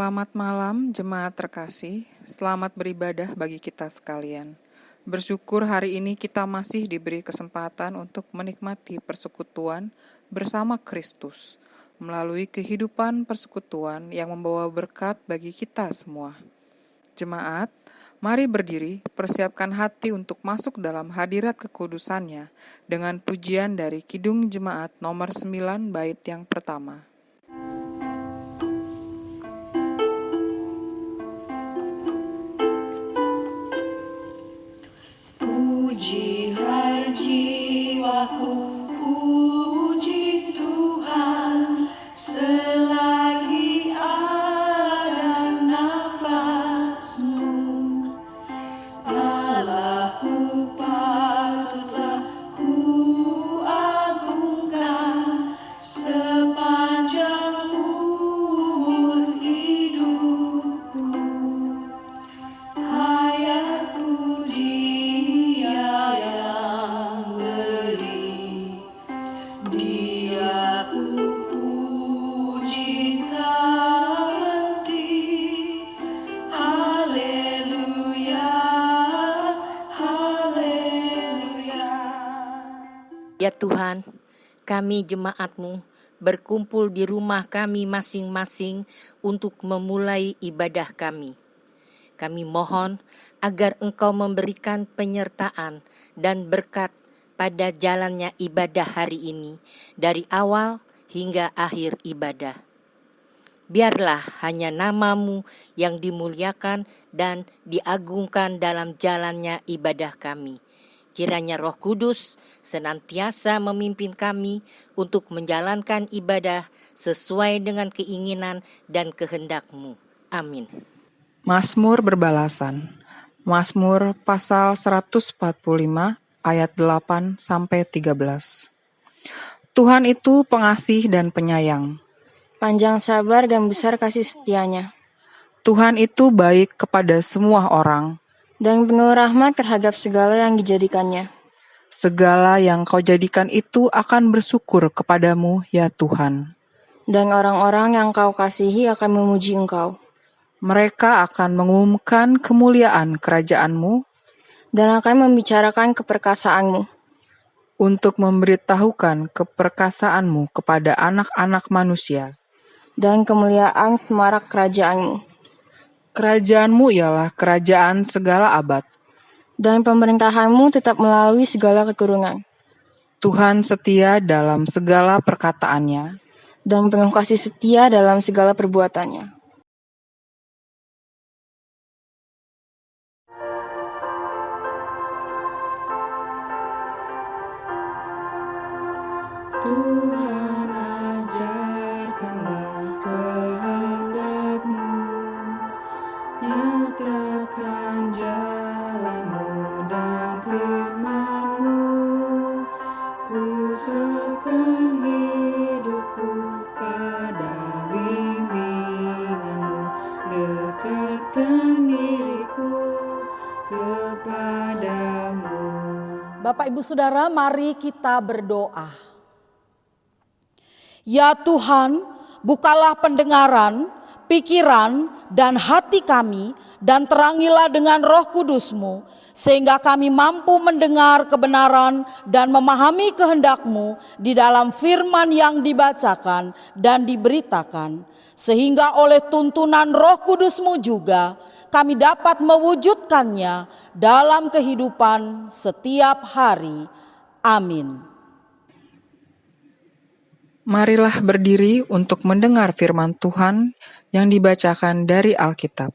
Selamat malam, jemaat terkasih. Selamat beribadah bagi kita sekalian. Bersyukur hari ini kita masih diberi kesempatan untuk menikmati persekutuan bersama Kristus melalui kehidupan persekutuan yang membawa berkat bagi kita semua. Jemaat, mari berdiri, persiapkan hati untuk masuk dalam hadirat kekudusannya dengan pujian dari Kidung Jemaat nomor 9 bait yang pertama. Puji hai jiwaku, puji Tuhan, selagi ada nafasmu. Allahku patutlah ku agungkan sepanjang umur hidupku. Hayatku Dia yang beri, Dia ku puji tak henti. Haleluya, haleluya. Ya Tuhan, kami jemaat-Mu berkumpul di rumah kami masing-masing untuk memulai ibadah kami. Kami mohon agar Engkau memberikan penyertaan dan berkat pada jalannya ibadah hari ini, dari awal hingga akhir ibadah. Biarlah hanya nama-Mu yang dimuliakan dan diagungkan dalam jalannya ibadah kami. Kiranya Roh Kudus senantiasa memimpin kami untuk menjalankan ibadah sesuai dengan keinginan dan kehendak-Mu. Amin. Mazmur berbalasan. Mazmur pasal 145 ayat 8-13. Tuhan itu pengasih dan penyayang. Panjang sabar dan besar kasih setianya, Tuhan itu baik kepada semua orang. dan penuh rahmat terhadap segala yang dijadikannya. Segala yang Kau jadikan itu akan bersyukur kepadamu, ya Tuhan. Dan orang-orang yang Kau kasihi akan memuji Engkau, Mereka akan mengumumkan kemuliaan kerajaan-Mu dan akan membicarakan keperkasaanmu, untuk memberitahukan keperkasaan-Mu kepada anak-anak manusia. dan kemuliaan semarak kerajaanmu. Kerajaan-Mu ialah kerajaan segala abad. Dan pemerintahanmu tetap melalui segala keturunan, Tuhan setia dalam segala perkataannya. dan penuh kasih setia dalam segala perbuatannya. Tuhan ajarkanlah kehendak-Mu, nyatakan jalan-Mu dan firman-Mu. Ku serahkan hidupku pada bimbingan-Mu, dekatkan diriku kepadamu. Bapak Ibu Saudara, mari kita berdoa. Ya Tuhan, bukalah pendengaran, pikiran, dan hati kami, dan terangilah dengan Roh Kudus-Mu, sehingga kami mampu mendengar kebenaran dan memahami kehendak-Mu di dalam firman yang dibacakan dan diberitakan, sehingga oleh tuntunan Roh Kudus-Mu juga kami dapat mewujudkannya dalam kehidupan setiap hari. Amin. Marilah berdiri untuk mendengar firman Tuhan yang dibacakan dari Alkitab.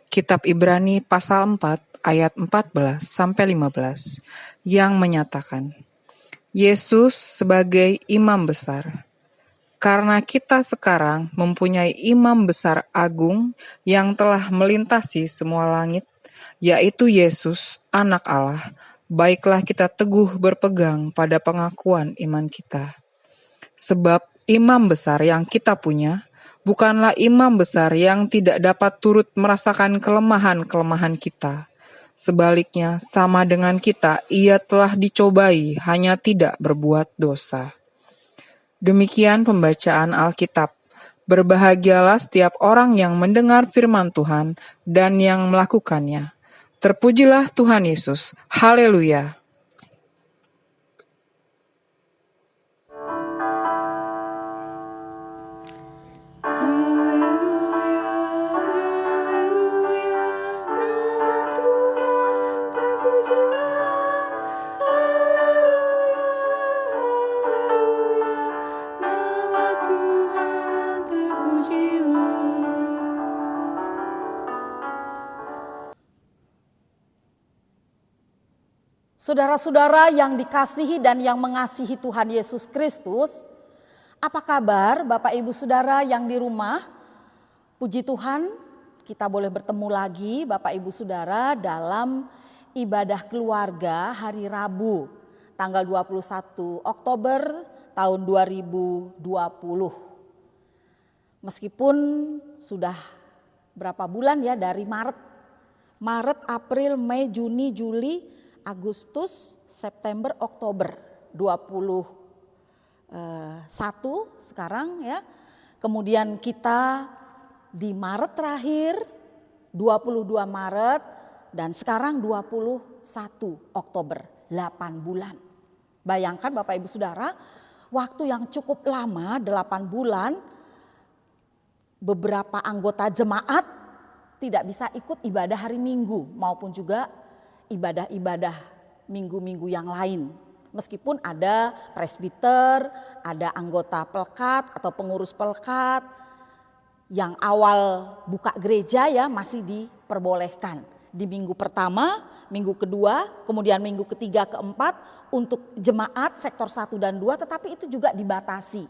Kitab Ibrani pasal 4 ayat 14-15 yang menyatakan, Yesus sebagai imam besar. Karena kita sekarang mempunyai imam besar agung yang telah melintasi semua langit, yaitu Yesus, Anak Allah, baiklah kita teguh berpegang pada pengakuan iman kita. Sebab imam besar yang kita punya bukanlah imam besar yang tidak dapat turut merasakan kelemahan-kelemahan kita. Sebaliknya, sama dengan kita, ia telah dicobai, hanya tidak berbuat dosa. Demikian pembacaan Alkitab. Berbahagialah setiap orang yang mendengar firman Tuhan dan yang melakukannya. Terpujilah Tuhan Yesus. Haleluya. Haleluya, haleluya, nama Tuhan terpujilah. Haleluya, haleluya, nama Tuhan terpujilah. Saudara-saudara yang dikasihi dan yang mengasihi Tuhan Yesus Kristus, apa kabar Bapak Ibu Saudara yang di rumah? Puji Tuhan, kita boleh bertemu lagi Bapak Ibu Saudara dalam ibadah keluarga hari Rabu, tanggal 21 Oktober tahun 2020. Meskipun sudah berapa bulan ya dari Maret, April, Mei, Juni, Juli, Agustus, September, Oktober 21 sekarang ya. Kemudian kita di Maret terakhir 22 Maret dan sekarang 21 Oktober, 8 bulan. Bayangkan Bapak Ibu Saudara, waktu yang cukup lama 8 bulan, beberapa anggota jemaat tidak bisa ikut ibadah hari Minggu maupun juga ibadah-ibadah minggu-minggu yang lain. Meskipun ada presbiter, ada anggota pelkat atau pengurus pelkat yang awal buka gereja ya masih diperbolehkan. Di minggu pertama, minggu kedua, kemudian minggu ketiga, keempat untuk jemaat sektor 1 dan 2 tetapi itu juga dibatasi.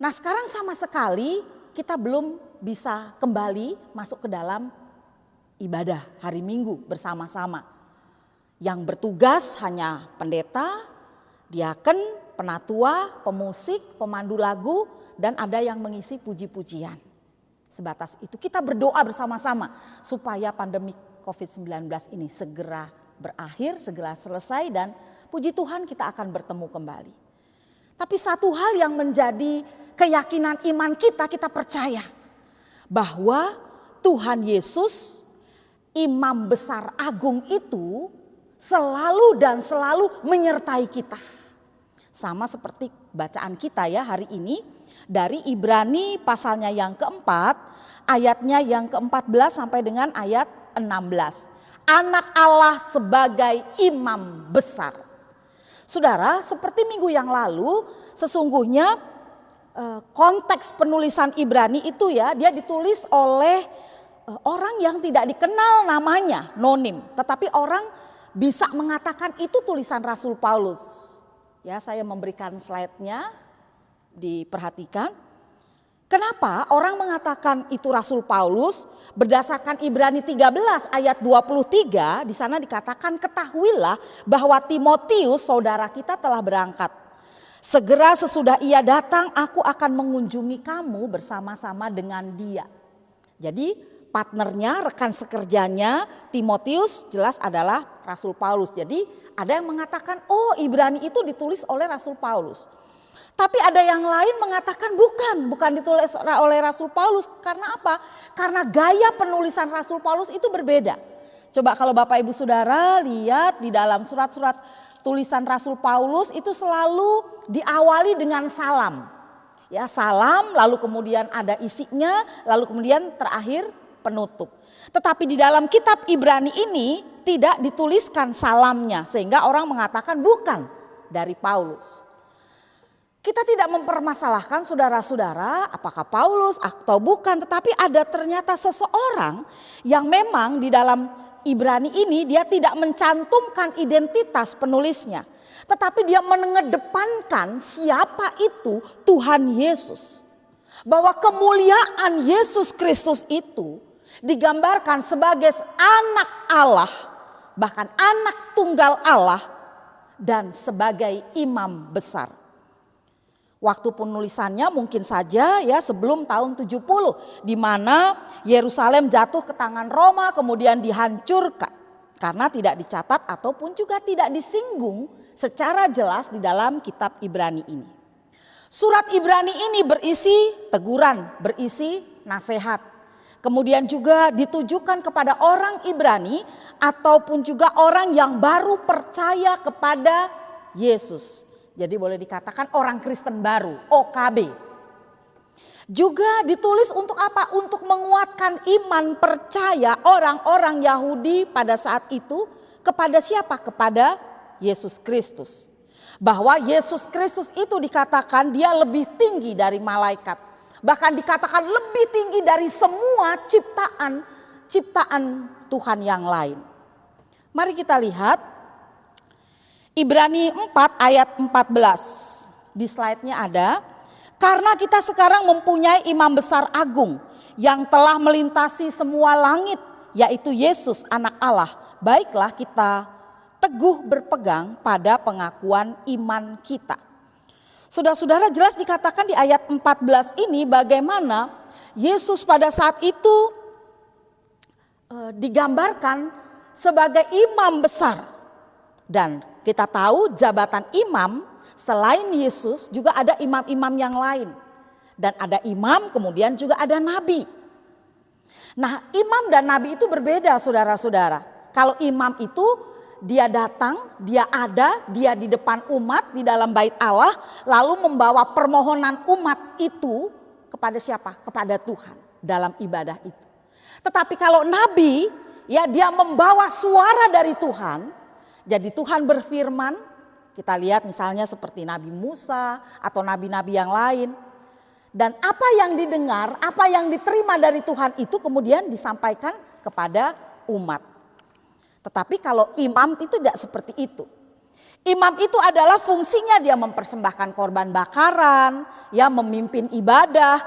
Nah sekarang sama sekali kita belum bisa kembali masuk ke dalam ibadah hari Minggu bersama-sama. Yang bertugas hanya pendeta, diaken, penatua, pemusik, pemandu lagu, dan ada yang mengisi puji-pujian. Sebatas itu kita berdoa bersama-sama supaya pandemi COVID-19 ini segera berakhir, segera selesai dan puji Tuhan kita akan bertemu kembali. Tapi satu hal yang menjadi keyakinan iman kita, kita percaya bahwa Tuhan Yesus, Imam Besar Agung itu selalu dan selalu menyertai kita. Sama seperti bacaan kita ya hari ini dari Ibrani pasalnya yang keempat, ayatnya yang ke-14 sampai dengan ayat 16. Anak Allah sebagai imam besar. Saudara, seperti minggu yang lalu sesungguhnya konteks penulisan Ibrani itu ya dia ditulis oleh orang yang tidak dikenal namanya, nonim. Tetapi orang bisa mengatakan itu tulisan Rasul Paulus. Ya, saya memberikan slide-nya, diperhatikan. Kenapa orang mengatakan itu Rasul Paulus? Berdasarkan Ibrani 13 ayat 23, di sana dikatakan ketahuilah bahwa Timotius saudara kita telah berangkat. Segera sesudah ia datang aku akan mengunjungi kamu bersama-sama dengan dia. Jadi partnernya, rekan sekerjanya Timotius jelas adalah Rasul Paulus. Jadi ada yang mengatakan oh Ibrani itu ditulis oleh Rasul Paulus. Tapi ada yang lain mengatakan bukan ditulis oleh Rasul Paulus. Karena apa? Karena gaya penulisan Rasul Paulus itu berbeda. Coba kalau Bapak Ibu Saudara lihat di dalam surat-surat tulisan Rasul Paulus itu selalu diawali dengan salam. Ya, salam lalu kemudian ada isinya, lalu kemudian terakhir penutup. Tetapi di dalam kitab Ibrani ini tidak dituliskan salamnya sehingga orang mengatakan bukan dari Paulus. Kita tidak mempermasalahkan saudara-saudara apakah Paulus atau bukan, tetapi ada ternyata seseorang yang memang di dalam Ibrani ini dia tidak mencantumkan identitas penulisnya. Tetapi dia mengedepankan siapa itu Tuhan Yesus. Bahwa kemuliaan Yesus Kristus itu digambarkan sebagai anak Allah, bahkan anak tunggal Allah dan sebagai imam besar. Waktu penulisannya mungkin saja ya sebelum tahun 70 di mana Yerusalem jatuh ke tangan Roma kemudian dihancurkan karena tidak dicatat ataupun juga tidak disinggung secara jelas di dalam kitab Ibrani ini. Surat Ibrani ini berisi teguran, berisi nasihat. Kemudian juga ditujukan kepada orang Ibrani ataupun juga orang yang baru percaya kepada Yesus. Jadi boleh dikatakan orang Kristen baru, OKB. Juga ditulis untuk apa? Untuk menguatkan iman percaya orang-orang Yahudi pada saat itu kepada siapa? Kepada Yesus Kristus. Bahwa Yesus Kristus itu dikatakan dia lebih tinggi dari malaikat. Bahkan dikatakan lebih tinggi dari semua ciptaan Tuhan yang lain. Mari kita lihat Ibrani 4 ayat 14. Di slide-nya ada. Karena kita sekarang mempunyai imam besar agung yang telah melintasi semua langit, yaitu Yesus anak Allah. Baiklah kita teguh berpegang pada pengakuan iman kita. Saudara-saudara, jelas dikatakan di ayat 14 ini bagaimana Yesus pada saat itu digambarkan sebagai imam besar. Dan kita tahu jabatan imam selain Yesus juga ada imam-imam yang lain. Dan ada imam, kemudian juga ada nabi. Nah, imam dan nabi itu berbeda, saudara-saudara. Kalau imam itu dia datang, dia ada, dia di depan umat di dalam bait Allah, lalu membawa permohonan umat itu kepada siapa? Kepada Tuhan dalam ibadah itu. Tetapi kalau nabi, ya dia membawa suara dari Tuhan. Jadi Tuhan berfirman. Kita lihat misalnya seperti Nabi Musa atau nabi-nabi yang lain. Dan apa yang didengar, apa yang diterima dari Tuhan itu kemudian disampaikan kepada umat. Tetapi kalau imam itu tidak seperti itu. Imam itu adalah fungsinya dia mempersembahkan korban bakaran, ya memimpin ibadah.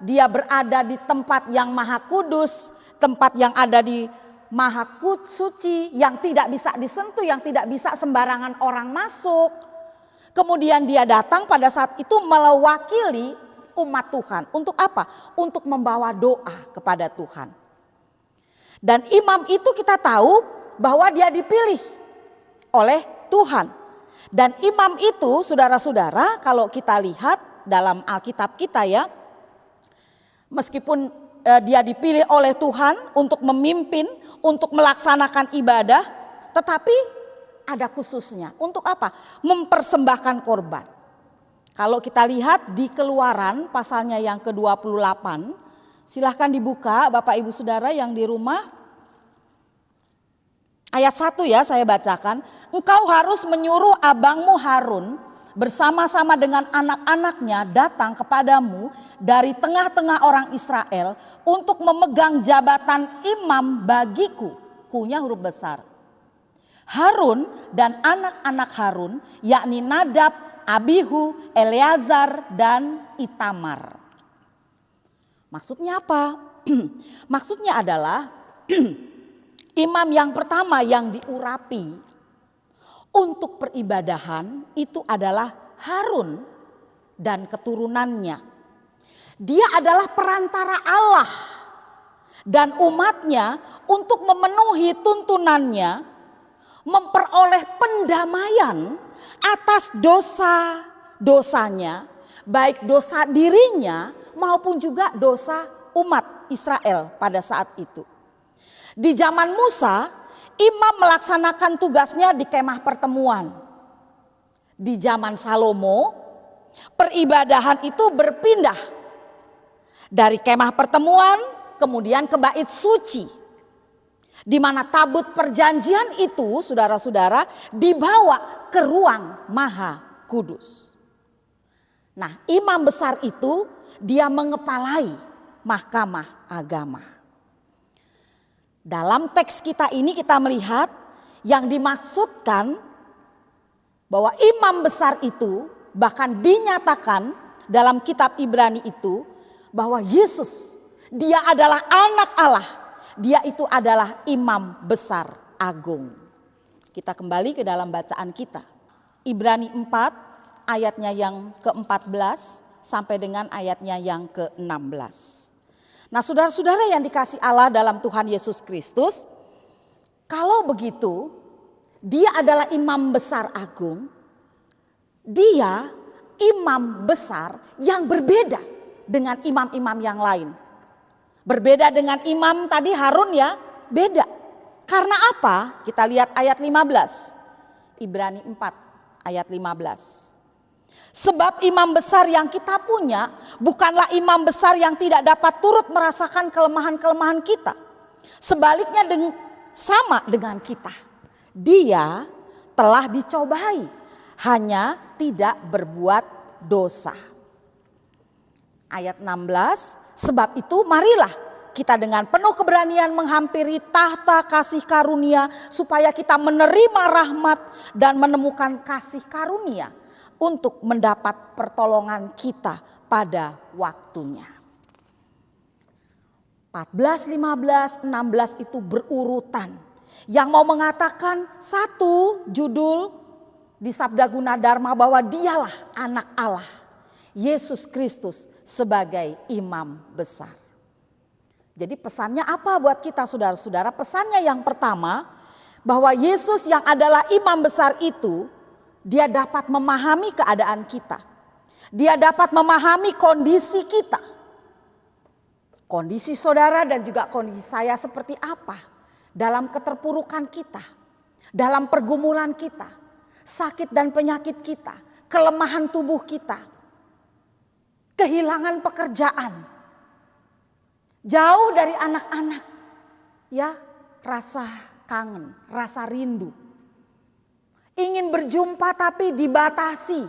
Dia berada di tempat yang maha kudus, tempat yang ada di Maha suci yang tidak bisa disentuh, yang tidak bisa sembarangan orang masuk. Kemudian dia datang pada saat itu mewakili umat Tuhan. Untuk apa? Untuk membawa doa kepada Tuhan. Dan imam itu kita tahu bahwa dia dipilih oleh Tuhan. Dan imam itu saudara-saudara kalau kita lihat dalam Alkitab kita ya, meskipun dia dipilih oleh Tuhan untuk memimpin, untuk melaksanakan ibadah, tetapi ada khususnya. Untuk apa? Mempersembahkan korban. Kalau kita lihat di Keluaran pasalnya yang ke-28, silahkan dibuka Bapak Ibu Saudara yang di rumah. Ayat 1 ya saya bacakan. Engkau harus menyuruh abangmu Harun bersama-sama dengan anak-anaknya datang kepadamu dari tengah-tengah orang Israel untuk memegang jabatan imam bagiku, kunya huruf besar. Harun dan anak-anak Harun yakni Nadab, Abihu, Eleazar dan Itamar. Maksudnya apa? Maksudnya adalah imam yang pertama yang diurapi untuk peribadahan itu adalah Harun dan keturunannya. Dia adalah perantara Allah dan umatnya untuk memenuhi tuntunannya, memperoleh pendamaian atas dosa-dosanya, baik dosa dirinya maupun juga dosa umat Israel pada saat itu. Di zaman Musa, imam melaksanakan tugasnya di kemah pertemuan. Di zaman Salomo, peribadahan itu berpindah dari kemah pertemuan kemudian ke bait suci. Di mana tabut perjanjian itu saudara-saudara dibawa ke ruang maha kudus. Nah, imam besar itu dia mengepalai mahkamah agama. Dalam teks kita ini kita melihat yang dimaksudkan bahwa imam besar itu bahkan dinyatakan dalam kitab Ibrani itu bahwa Yesus dia adalah anak Allah, dia itu adalah imam besar agung. Kita kembali ke dalam bacaan kita. Ibrani 4 ayatnya yang ke-14 sampai dengan ayatnya yang ke-16. Nah saudara-saudara yang dikasih Allah dalam Tuhan Yesus Kristus, kalau begitu dia adalah imam besar agung, dia imam besar yang berbeda dengan imam-imam yang lain. Berbeda dengan imam tadi Harun ya, beda. Karena apa? Kita lihat ayat 15. Ibrani 4 ayat 15. Sebab imam besar yang kita punya bukanlah imam besar yang tidak dapat turut merasakan kelemahan-kelemahan kita. Sebaliknya sama dengan kita. Dia telah dicobai, hanya tidak berbuat dosa. Ayat 16, sebab itu marilah kita dengan penuh keberanian menghampiri tahta kasih karunia supaya kita menerima rahmat dan menemukan kasih karunia untuk mendapat pertolongan kita pada waktunya. 14, 15, 16 itu berurutan. Yang mau mengatakan satu judul di Sabda Gunadharma bahwa dialah anak Allah, Yesus Kristus sebagai imam besar. Jadi pesannya apa buat kita saudara-saudara? Pesannya yang pertama, bahwa Yesus yang adalah imam besar itu, dia dapat memahami keadaan kita. Dia dapat memahami kondisi kita. Kondisi saudara dan juga kondisi saya seperti apa dalam keterpurukan kita, dalam pergumulan kita, sakit dan penyakit kita, kelemahan tubuh kita, kehilangan pekerjaan, jauh dari anak-anak, ya, rasa kangen, rasa rindu. Ingin berjumpa tapi dibatasi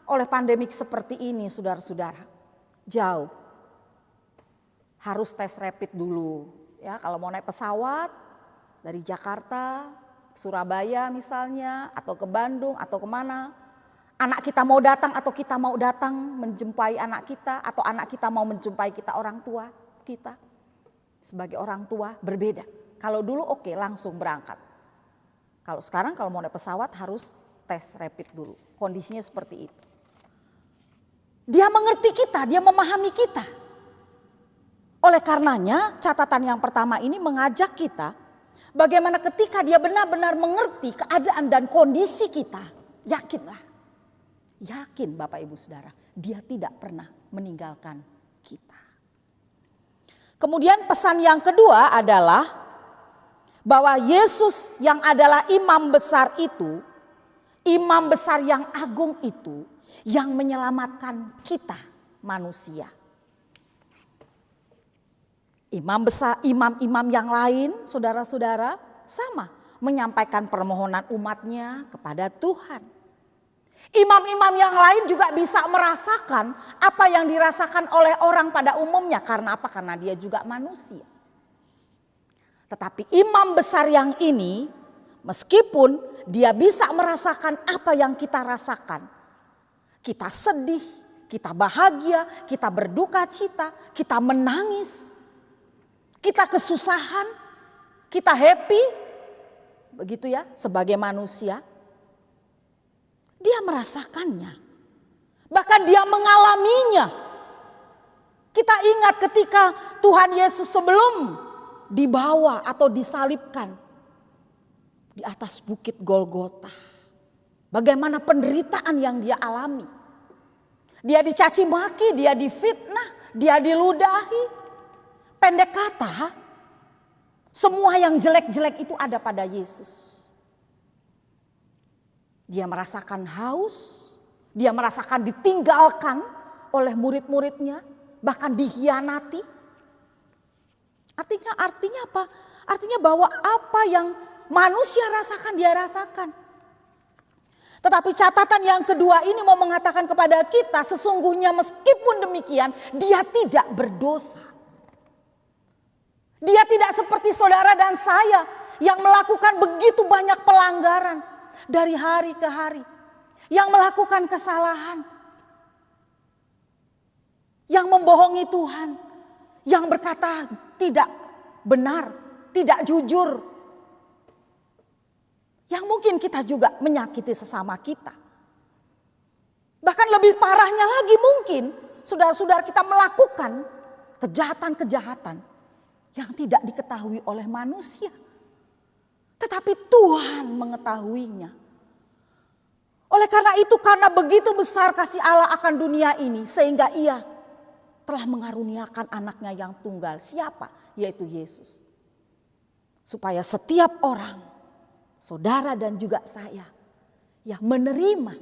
oleh pandemik seperti ini, saudara-saudara. Jauh. Harus tes rapid dulu, ya, kalau mau naik pesawat dari Jakarta, Surabaya misalnya, atau ke Bandung atau kemana. Anak kita mau datang atau kita mau datang menjumpai anak kita, atau anak kita mau menjumpai kita, orang tua kita. Sebagai orang tua berbeda. Kalau dulu oke, langsung berangkat. Kalau sekarang kalau mau naik pesawat harus tes rapid dulu. Kondisinya seperti itu. Dia mengerti kita, dia memahami kita. Oleh karenanya catatan yang pertama ini mengajak kita bagaimana ketika dia benar-benar mengerti keadaan dan kondisi kita. Yakinlah, yakin Bapak Ibu Saudara, dia tidak pernah meninggalkan kita. Kemudian pesan yang kedua adalah bahwa Yesus yang adalah imam besar itu, imam besar yang agung itu, yang menyelamatkan kita manusia. Imam besar, imam-imam yang lain, saudara-saudara, sama menyampaikan permohonan umatnya kepada Tuhan. Imam-imam yang lain juga bisa merasakan apa yang dirasakan oleh orang pada umumnya. Karena apa? Karena dia juga manusia. Tetapi imam besar yang ini, meskipun dia bisa merasakan apa yang kita rasakan. Kita sedih, kita bahagia, kita berduka cita, kita menangis. Kita kesusahan, kita happy, begitu ya, sebagai manusia. Dia merasakannya, bahkan dia mengalaminya. Kita ingat ketika Tuhan Yesus sebelum dibawa atau disalibkan di atas bukit Golgota. Bagaimana penderitaan yang dia alami. Dia dicaci maki, dia difitnah, dia diludahi. Pendek kata, semua yang jelek-jelek itu ada pada Yesus. Dia merasakan haus, dia merasakan ditinggalkan oleh murid-muridnya, bahkan dikhianati. Artinya apa? Artinya bahwa apa yang manusia rasakan, dia rasakan. Tetapi catatan yang kedua ini mau mengatakan kepada kita, sesungguhnya meskipun demikian, dia tidak berdosa. Dia tidak seperti saudara dan saya yang melakukan begitu banyak pelanggaran dari hari ke hari. Yang melakukan kesalahan. Yang membohongi Tuhan. Yang berkata tidak benar, tidak jujur. Yang mungkin kita juga menyakiti sesama kita. Bahkan lebih parahnya lagi mungkin saudara-saudara kita melakukan kejahatan-kejahatan yang tidak diketahui oleh manusia. Tetapi Tuhan mengetahuinya. Oleh karena itu, karena begitu besar kasih Allah akan dunia ini, sehingga ia telah mengaruniakan anaknya yang tunggal. Siapa? Yaitu Yesus. Supaya setiap orang, saudara dan juga saya, yang menerima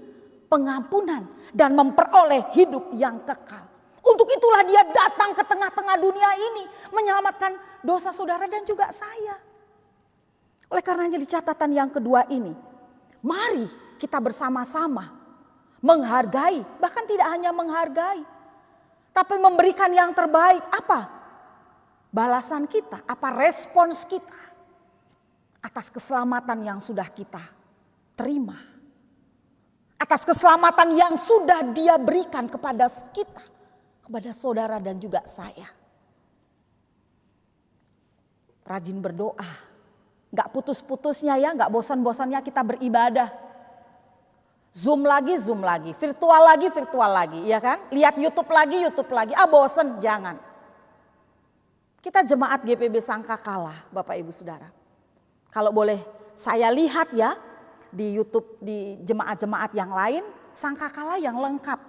pengampunan dan memperoleh hidup yang kekal. Untuk itulah dia datang ke tengah-tengah dunia ini, menyelamatkan dosa saudara dan juga saya. Oleh karenanya di catatan yang kedua ini, mari kita bersama-sama menghargai, bahkan tidak hanya menghargai, tapi memberikan yang terbaik. Apa balasan kita, apa respons kita atas keselamatan yang sudah kita terima, atas keselamatan yang sudah Dia berikan kepada kita, kepada saudara dan juga saya. Rajin berdoa, gak putus-putusnya ya, gak bosan-bosannya kita beribadah. Zoom lagi, virtual lagi, ya kan? Lihat YouTube lagi, bosen, jangan. Kita jemaat GPB Sangkakala, Bapak Ibu Saudara. Kalau boleh saya lihat ya, di YouTube di jemaat-jemaat yang lain, Sangkakala yang lengkap.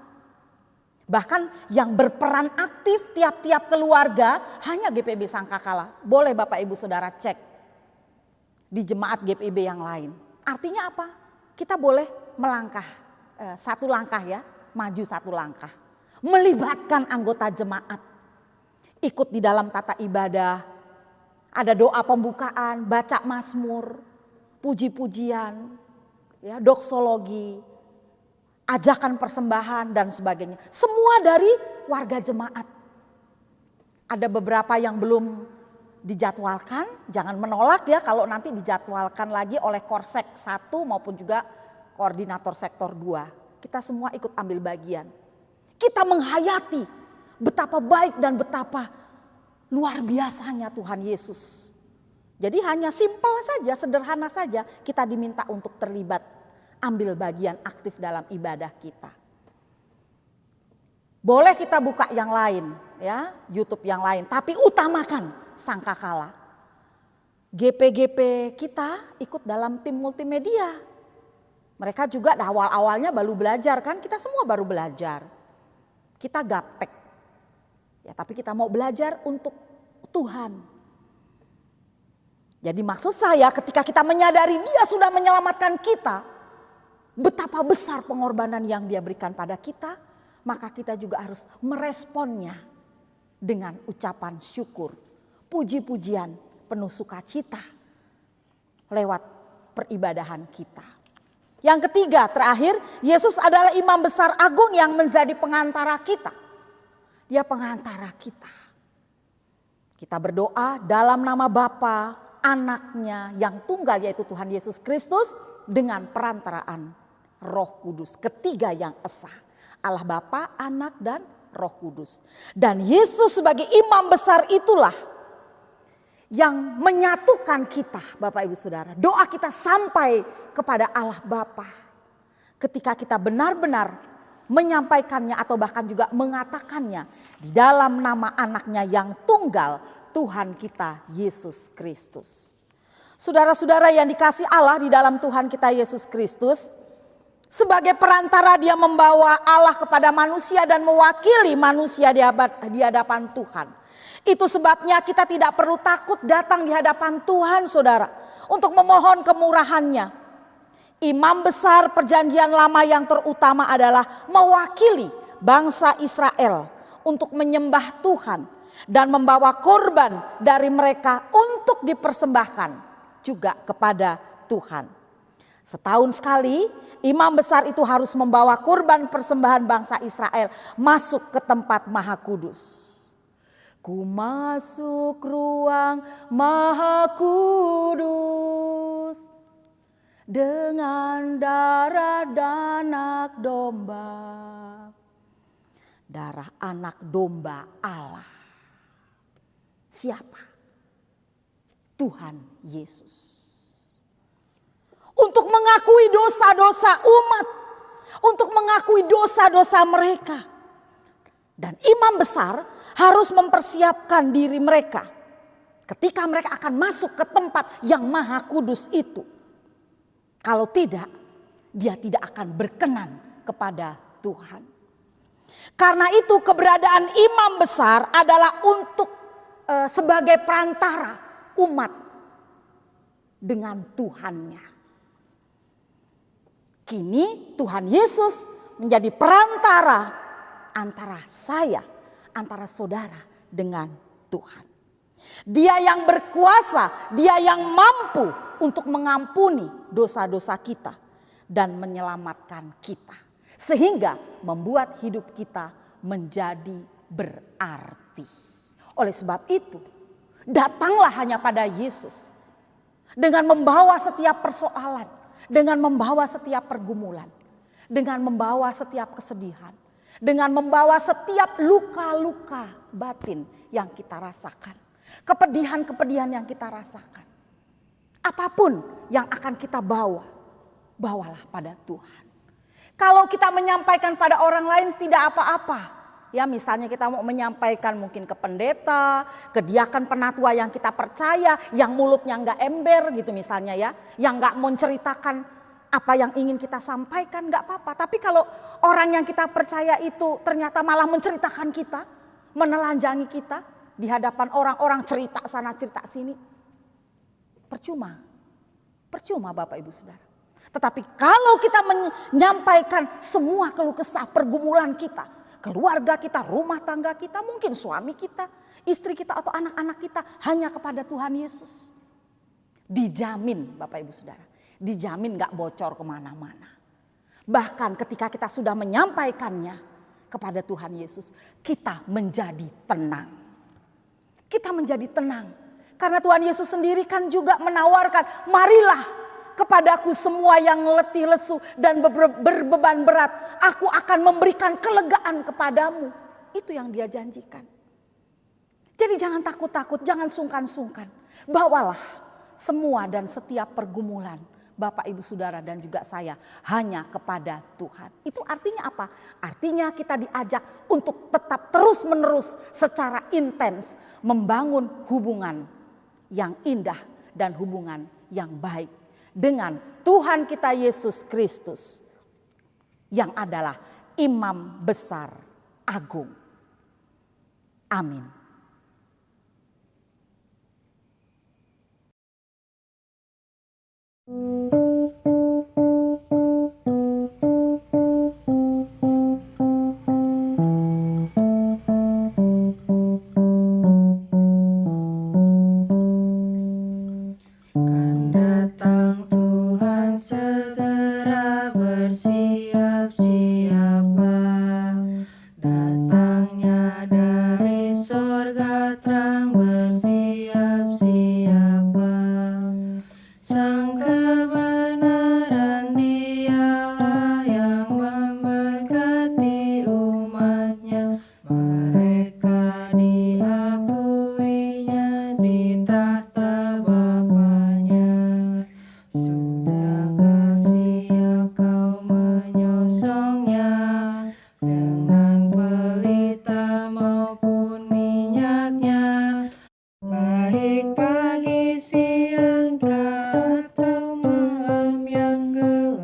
Bahkan yang berperan aktif tiap-tiap keluarga hanya GPB Sangkakala. Boleh Bapak Ibu Saudara cek di jemaat GPB yang lain. Artinya apa? Kita boleh melangkah, satu langkah ya, maju satu langkah. Melibatkan anggota jemaat. Ikut di dalam tata ibadah. Ada doa pembukaan, baca mazmur, puji-pujian, ya, doksologi, ajakan persembahan dan sebagainya. Semua dari warga jemaat. Ada beberapa yang belum dijadwalkan, jangan menolak ya kalau nanti dijadwalkan lagi oleh Korsek 1 maupun juga koordinator sektor 2. Kita semua ikut ambil bagian. Kita menghayati betapa baik dan betapa luar biasanya Tuhan Yesus. Jadi hanya simpel saja, sederhana saja kita diminta untuk terlibat, ambil bagian aktif dalam ibadah kita. Boleh kita buka yang lain ya, YouTube yang lain, tapi utamakan Sangkakala. GP-GP kita ikut dalam tim multimedia. Mereka juga awal-awalnya baru belajar kan, kita semua baru belajar. Kita gaptek. Ya, tapi kita mau belajar untuk Tuhan. Jadi maksud saya ketika kita menyadari Dia sudah menyelamatkan kita, betapa besar pengorbanan yang Dia berikan pada kita, maka kita juga harus meresponnya dengan ucapan syukur, puji-pujian, penuh sukacita lewat peribadahan kita. Yang ketiga, terakhir, Yesus adalah imam besar agung yang menjadi pengantara kita. Dia pengantara kita. Kita berdoa dalam nama Bapa, anaknya yang tunggal yaitu Tuhan Yesus Kristus dengan perantaraan Roh Kudus. Ketiga yang esa, Allah Bapa, Anak dan Roh Kudus. Dan Yesus sebagai imam besar itulah yang menyatukan kita, Bapak Ibu Saudara. Doa kita sampai kepada Allah Bapa. Ketika kita benar-benar menyampaikannya atau bahkan juga mengatakannya di dalam nama anaknya yang tunggal, Tuhan kita Yesus Kristus. Saudara-saudara yang dikasih Allah di dalam Tuhan kita Yesus Kristus, sebagai perantara Dia membawa Allah kepada manusia dan mewakili manusia di hadapan Tuhan. Itu sebabnya kita tidak perlu takut datang di hadapan Tuhan, saudara, untuk memohon kemurahan-Nya. Imam besar perjanjian lama yang terutama adalah mewakili bangsa Israel untuk menyembah Tuhan dan membawa korban dari mereka untuk dipersembahkan juga kepada Tuhan. Setahun sekali imam besar itu harus membawa kurban persembahan bangsa Israel masuk ke tempat Maha Kudus. Ku masuk ruang Maha Kudus dengan darah anak domba. Darah anak domba Allah. Siapa? Tuhan Yesus. Untuk mengakui dosa-dosa umat. Untuk mengakui dosa-dosa mereka. Dan imam besar harus mempersiapkan diri mereka. Ketika mereka akan masuk ke tempat yang Maha Kudus itu. Kalau tidak, dia tidak akan berkenan kepada Tuhan. Karena itu keberadaan imam besar adalah untuk sebagai perantara umat dengan Tuhannya. Kini Tuhan Yesus menjadi perantara antara saya, antara saudara dengan Tuhan. Dia yang berkuasa, dia yang mampu untuk mengampuni dosa-dosa kita dan menyelamatkan kita. Sehingga membuat hidup kita menjadi berarti. Oleh sebab itu, datanglah hanya pada Yesus dengan membawa setiap persoalan, dengan membawa setiap pergumulan, dengan membawa setiap kesedihan, dengan membawa setiap luka-luka batin yang kita rasakan, kepedihan-kepedihan yang kita rasakan. Apapun yang akan kita bawa, bawalah pada Tuhan. Kalau kita menyampaikan pada orang lain tidak apa-apa. Ya, misalnya kita mau menyampaikan mungkin ke pendeta, ke diakan penatua yang kita percaya, yang mulutnya enggak ember gitu misalnya ya, yang enggak menceritakan apa yang ingin kita sampaikan, enggak apa-apa. Tapi kalau orang yang kita percaya itu ternyata malah menceritakan kita, menelanjangi kita di hadapan orang-orang, cerita sana cerita sini, percuma. Percuma Bapak Ibu Saudara. Tetapi kalau kita menyampaikan semua keluh kesah pergumulan kita, keluarga kita, rumah tangga kita, mungkin suami kita, istri kita atau anak-anak kita hanya kepada Tuhan Yesus. Dijamin Bapak Ibu Saudara, dijamin gak bocor kemana-mana. Bahkan ketika kita sudah menyampaikannya kepada Tuhan Yesus, kita menjadi tenang. Kita menjadi tenang. Karena Tuhan Yesus sendiri kan juga menawarkan, marilah kepadaku semua yang letih lesu dan berbeban berat, aku akan memberikan kelegaan kepadamu. Itu yang dia janjikan. Jadi jangan takut-takut, jangan sungkan-sungkan. Bawalah semua dan setiap pergumulan Bapak Ibu Saudara dan juga saya hanya kepada Tuhan. Itu artinya apa? Artinya kita diajak untuk tetap terus menerus secara intens membangun hubungan yang indah dan hubungan yang baik dengan Tuhan kita Yesus Kristus yang adalah Imam Besar Agung. Amin. Kan datang Tuhan, segera bersiap-siaplah. Datangnya dari sorga terang, bersiap-siaplah. Sang kebenaran Dialah yang memberkati umatnya. Mereka diakuinya di tahta Bapaknya. Sudahkah siap kau menyosongnya dengan pelita maupun minyaknya? Baik pagi, siang, atau malam yang gelap,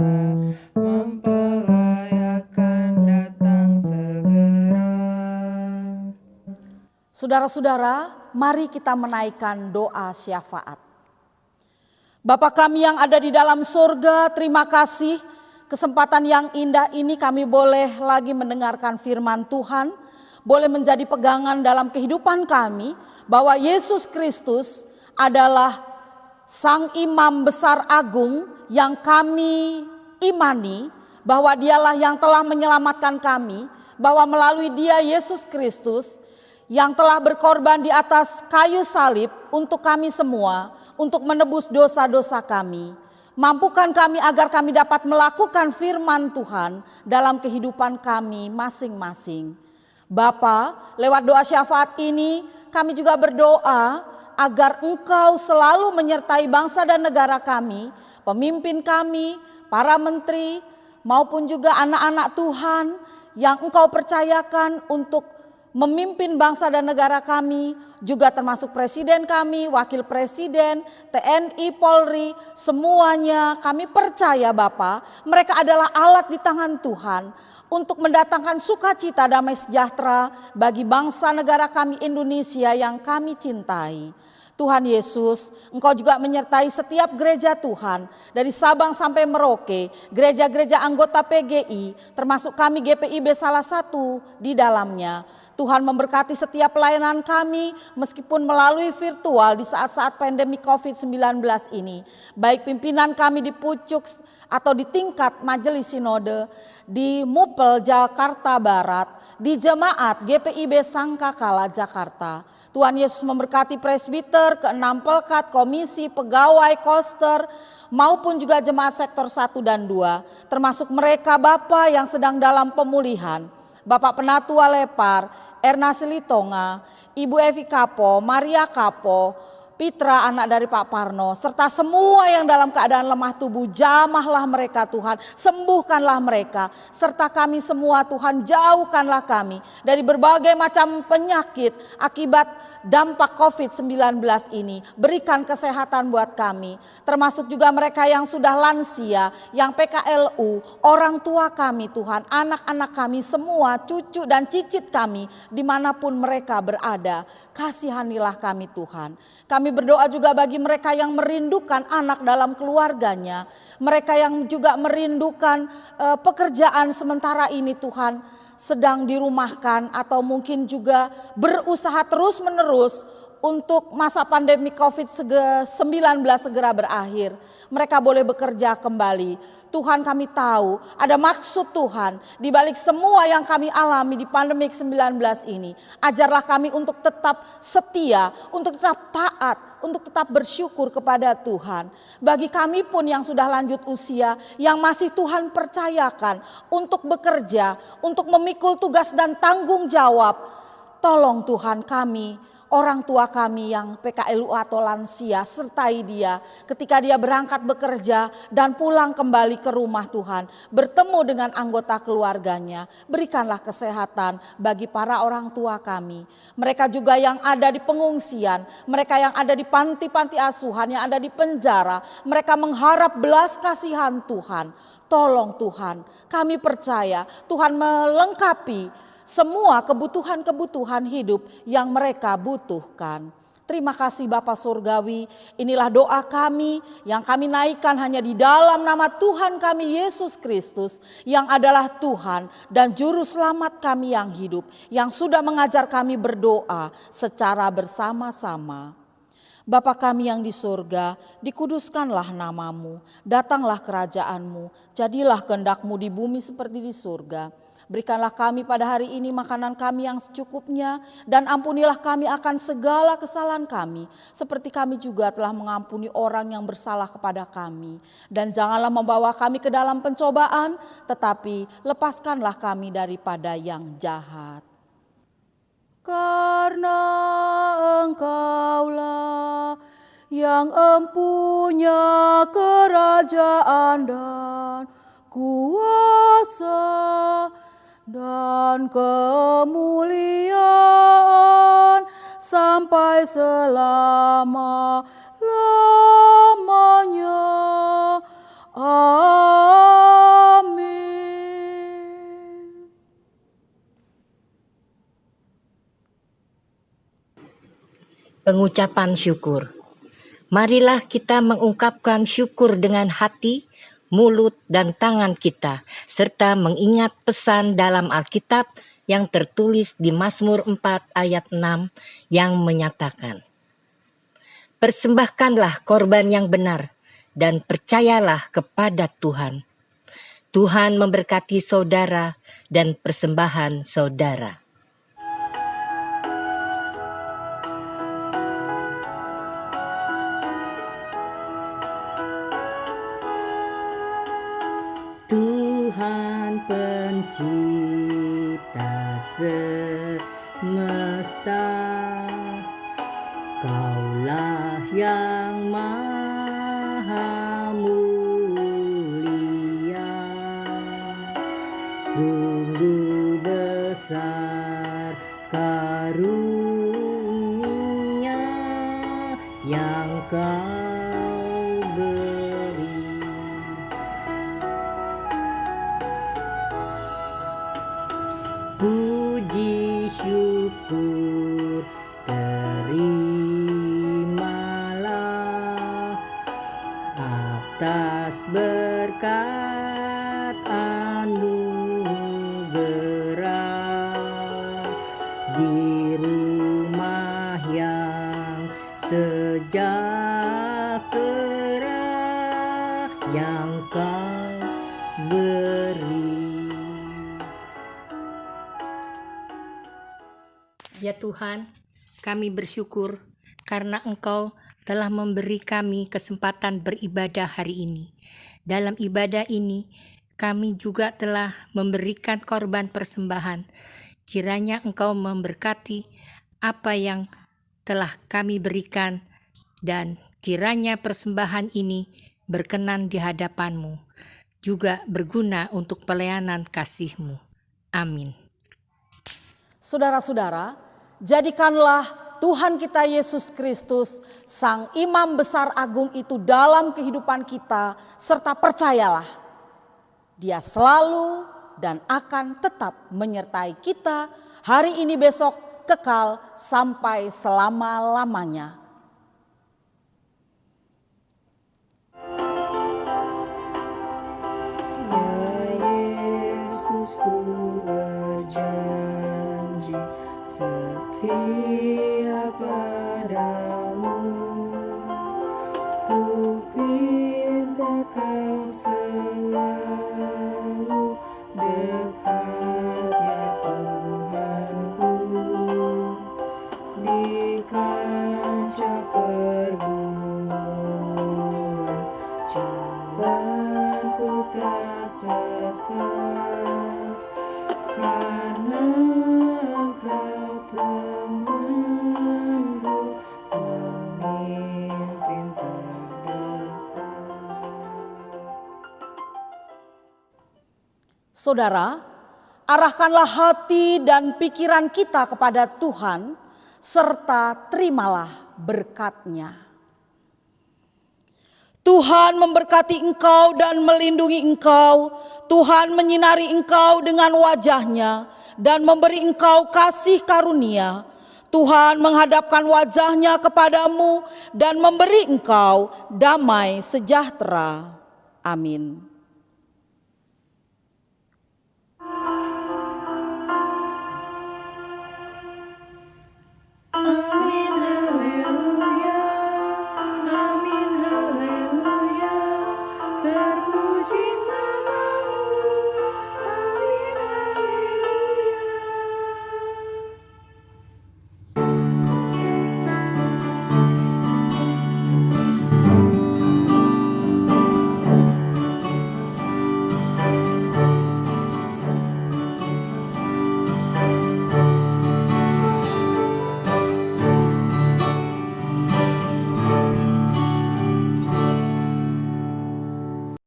mempelai akan datang segera. Saudara-saudara, mari kita menaikkan doa syafaat. Bapa kami yang ada di dalam surga, terima kasih kesempatan yang indah ini kami boleh lagi mendengarkan firman Tuhan, boleh menjadi pegangan dalam kehidupan kami bahwa Yesus Kristus adalah Sang Imam Besar Agung yang kami imani, bahwa dialah yang telah menyelamatkan kami, bahwa melalui dia Yesus Kristus yang telah berkorban di atas kayu salib untuk kami semua, untuk menebus dosa-dosa kami. Mampukan kami agar kami dapat melakukan firman Tuhan dalam kehidupan kami masing-masing. Bapa, lewat doa syafaat ini kami juga berdoa agar Engkau selalu menyertai bangsa dan negara kami, pemimpin kami, para menteri, maupun juga anak-anak Tuhan yang Engkau percayakan untuk memimpin bangsa dan negara kami, juga termasuk presiden kami, wakil presiden, TNI, Polri, semuanya kami percaya Bapa, mereka adalah alat di tangan Tuhan untuk mendatangkan sukacita damai sejahtera bagi bangsa negara kami Indonesia yang kami cintai. Tuhan Yesus, Engkau juga menyertai setiap gereja Tuhan, dari Sabang sampai Merauke, gereja-gereja anggota PGI, termasuk kami GPIB salah satu di dalamnya. Tuhan memberkati setiap pelayanan kami meskipun melalui virtual di saat-saat pandemi COVID-19 ini. Baik pimpinan kami di pucuk atau di tingkat majelis sinode, di MUPEL Jakarta Barat, di jemaat GPIB Sangkakala Jakarta. Tuhan Yesus memberkati presbiter, ke-6 pelkat, komisi, pegawai, koster, maupun juga jemaat sektor 1 dan 2. Termasuk mereka Bapak yang sedang dalam pemulihan. Bapak Penatua Lepar, Erna Silitonga, Ibu Evi Kapo, Maria Kapo, Pitra anak dari Pak Parno, serta semua yang dalam keadaan lemah tubuh, jamahlah mereka Tuhan, sembuhkanlah mereka, serta kami semua Tuhan, jauhkanlah kami dari berbagai macam penyakit akibat dampak COVID-19 ini. Berikan kesehatan buat kami, termasuk juga mereka yang sudah lansia, yang PKLU, orang tua kami Tuhan, anak-anak kami semua, cucu dan cicit kami, dimanapun mereka berada. Kasihanilah kami Tuhan. Kami berdoa juga bagi mereka yang merindukan anak dalam keluarganya. Mereka yang juga merindukan pekerjaan sementara ini Tuhan, sedang dirumahkan atau mungkin juga berusaha terus menerus untuk masa pandemi COVID-19 segera berakhir. Mereka boleh bekerja kembali. Tuhan, kami tahu ada maksud Tuhan di balik semua yang kami alami di pandemi 19 ini. Ajarlah kami untuk tetap setia, untuk tetap taat, untuk tetap bersyukur kepada Tuhan. Bagi kami pun yang sudah lanjut usia, yang masih Tuhan percayakan untuk bekerja, untuk memikul tugas dan tanggung jawab. Tolong Tuhan kami, orang tua kami yang PKLU atau lansia, sertai dia ketika dia berangkat bekerja dan pulang kembali ke rumah Tuhan, bertemu dengan anggota keluarganya. Berikanlah kesehatan bagi para orang tua kami. Mereka juga yang ada di pengungsian, mereka yang ada di panti-panti asuhan, yang ada di penjara, mereka mengharap belas kasihan Tuhan. Tolong Tuhan, kami percaya Tuhan melengkapi semua kebutuhan-kebutuhan hidup yang mereka butuhkan. Terima kasih Bapa Surgawi, inilah doa kami yang kami naikkan hanya di dalam nama Tuhan kami Yesus Kristus, yang adalah Tuhan dan Juru Selamat kami yang hidup, yang sudah mengajar kami berdoa secara bersama-sama. Bapa kami yang di surga, dikuduskanlah namamu, datanglah kerajaanmu, jadilah kehendak-Mu di bumi seperti di surga. Berikanlah kami pada hari ini makanan kami yang secukupnya, dan ampunilah kami akan segala kesalahan kami, seperti kami juga telah mengampuni orang yang bersalah kepada kami. Dan janganlah membawa kami ke dalam pencobaan, tetapi lepaskanlah kami daripada yang jahat. Karena Engkaulah yang empunya kerajaan dan kuasa dan kemuliaan sampai selama-lamanya. Amin. Pengucapan syukur. Marilah kita mengungkapkan syukur dengan hati, mulut, dan tangan kita, serta mengingat pesan dalam Alkitab yang tertulis di Mazmur 4 ayat 6 yang menyatakan, persembahkanlah korban yang benar dan percayalah kepada Tuhan. Tuhan memberkati saudara dan persembahan saudara. Tuhan pencipta semesta, Kaulah yang maha mulia. Sungguh besar karunia yang kau beri. Puji syukur terimalah atas berkat anugerah di rumah yang sejahtera yang kau beri. Ya Tuhan, kami bersyukur karena Engkau telah memberi kami kesempatan beribadah hari ini. Dalam ibadah ini, kami juga telah memberikan korban persembahan. Kiranya Engkau memberkati apa yang telah kami berikan, dan kiranya persembahan ini berkenan di hadapan-Mu, juga berguna untuk pelayanan kasih-Mu. Amin. Saudara-saudara, jadikanlah Tuhan kita Yesus Kristus, Sang Imam Besar Agung itu dalam kehidupan kita, serta percayalah, Dia selalu dan akan tetap menyertai kita hari ini, besok, kekal sampai selama-lamanya. Ya Yesus, ku berjanji setia padamu. Ku pinta kau selalu dekat, ya Tuhanku, di kancah pergumulan. Jalanku tak sesat, karena Engkau temanku, pemimpin terdekat. Saudara, arahkanlah hati dan pikiran kita kepada Tuhan, serta terimalah berkat-Nya. Tuhan memberkati engkau dan melindungi engkau. Tuhan menyinari engkau dengan wajah-Nya dan memberi engkau kasih karunia. Tuhan menghadapkan wajah-Nya kepadamu dan memberi engkau damai sejahtera. Amin.